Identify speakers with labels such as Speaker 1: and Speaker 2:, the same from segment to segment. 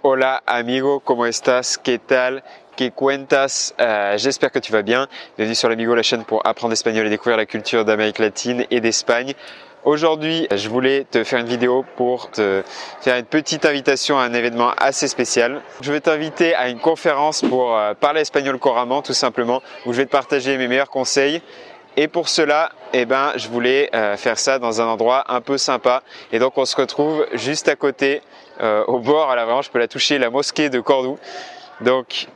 Speaker 1: Hola amigo, ¿cómo estás? ¿Qué tal? ¿Qué cuentas? J'espère que tu vas bien. Bienvenue sur l'Amigo, la chaîne pour apprendre l'espagnol et découvrir la culture d'Amérique latine et d'Espagne. Aujourd'hui, je voulais te faire une vidéo pour te faire une petite invitation à un événement assez spécial. Je vais t'inviter à une conférence pour parler espagnol couramment, tout simplement, où je vais te partager mes meilleurs conseils. Et pour cela, je voulais faire ça dans un endroit un peu sympa. Et donc, on se retrouve juste à côté, au bord, à l'avant, je peux la toucher, la mosquée de Cordoue. Donc,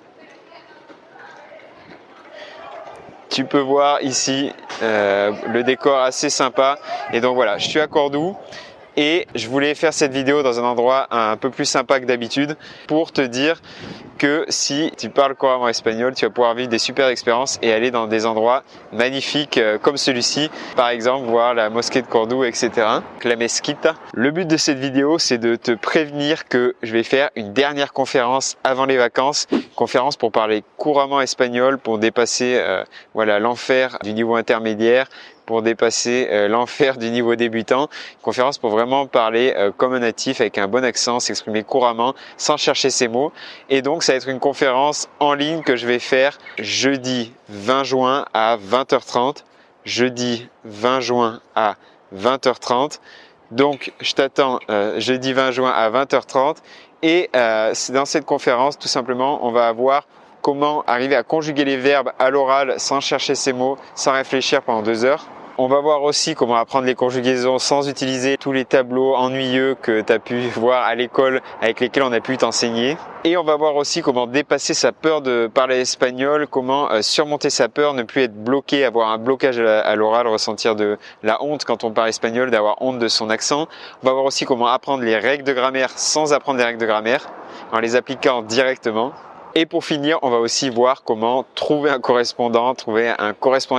Speaker 1: tu peux voir ici le décor assez sympa. Et donc voilà, je suis à Cordoue et je voulais faire cette vidéo dans un endroit un peu plus sympa que d'habitude pour te dire que si tu parles couramment espagnol, tu vas pouvoir vivre des super expériences et aller dans des endroits magnifiques comme celui-ci. Par exemple, voir la mosquée de Cordoue, etc. La mezquita. Le but de cette vidéo, c'est de te prévenir que je vais faire une dernière conférence avant les vacances. Conférence pour parler couramment espagnol, pour dépasser l'enfer du niveau intermédiaire, pour dépasser l'enfer du niveau débutant. Conférence pour vraiment parler comme un natif, avec un bon accent, s'exprimer couramment, sans chercher ses mots. Et donc, ça va être une conférence en ligne que je vais faire jeudi 20 juin à 20h30. Jeudi 20 juin à 20h30. Donc, je t'attends jeudi 20 juin à 20h30. Et dans cette conférence, tout simplement, on va avoir comment arriver à conjuguer les verbes à l'oral sans chercher ses mots, sans réfléchir pendant 2 heures. On va voir aussi comment apprendre les conjugaisons sans utiliser tous les tableaux ennuyeux que tu as pu voir à l'école avec lesquels on a pu t'enseigner. Et on va voir aussi comment dépasser sa peur de parler espagnol, comment surmonter sa peur, ne plus être bloqué, avoir un blocage à l'oral, ressentir de la honte quand on parle espagnol, d'avoir honte de son accent. On va voir aussi comment apprendre les règles de grammaire sans apprendre les règles de grammaire, en les appliquant directement. Et pour finir, on va aussi voir comment trouver un correspondant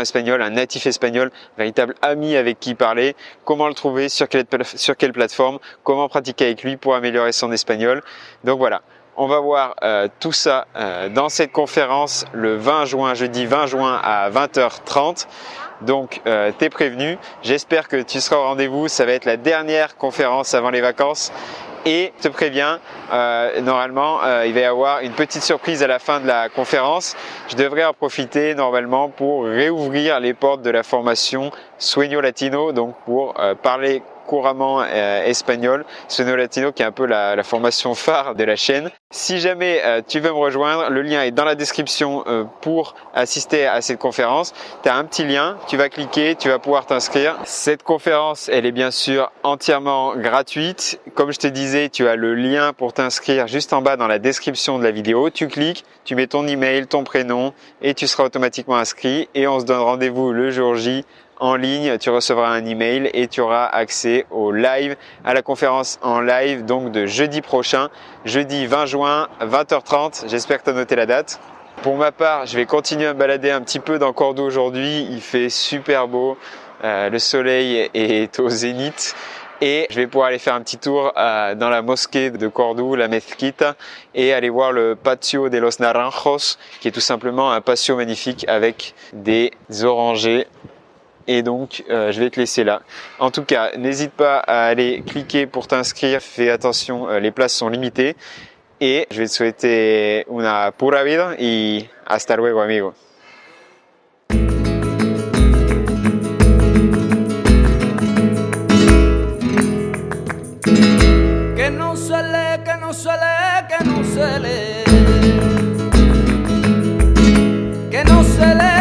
Speaker 1: espagnol, un natif espagnol, un véritable ami avec qui parler, comment le trouver, sur quelle plateforme, comment pratiquer avec lui pour améliorer son espagnol. Donc voilà, on va voir tout ça dans cette conférence le 20 juin, jeudi 20 juin à 20h30. Donc, t'es prévenu. J'espère que tu seras au rendez-vous. Ça va être la dernière conférence avant les vacances. Et je te préviens, normalement, il va y avoir une petite surprise à la fin de la conférence. Je devrais en profiter normalement pour réouvrir les portes de la formation Sueño Latino, donc pour parler couramment espagnol. Sueño Latino qui est un peu la formation phare de la chaîne. Si jamais tu veux me rejoindre, le lien est dans la description pour assister à cette conférence. Tu as un petit lien, tu vas cliquer, tu vas pouvoir t'inscrire. Cette conférence, elle est bien sûr entièrement gratuite. Comme je te disais, tu as le lien pour t'inscrire juste en bas dans la description de la vidéo. Tu cliques, tu mets ton email, ton prénom et tu seras automatiquement inscrit. Et on se donne rendez-vous le jour J en ligne, tu recevras un email et tu auras accès au live, à la conférence en live donc de jeudi prochain, jeudi 20 juin, 20h30. J'espère que tu as noté la date. Pour ma part, je vais continuer à me balader un petit peu dans Cordoue aujourd'hui. Il fait super beau, le soleil est au zénith. Et je vais pouvoir aller faire un petit tour dans la mosquée de Cordoue, la mezquita, et aller voir le Patio de los Naranjos, qui est tout simplement un patio magnifique avec des orangers. Et donc, je vais te laisser là. En tout cas, n'hésite pas à aller cliquer pour t'inscrire. Fais attention, les places sont limitées. Et je vais te souhaiter una pura vida y hasta luego, amigo.
Speaker 2: Que no sale, que no sale, que no sale, que no sale.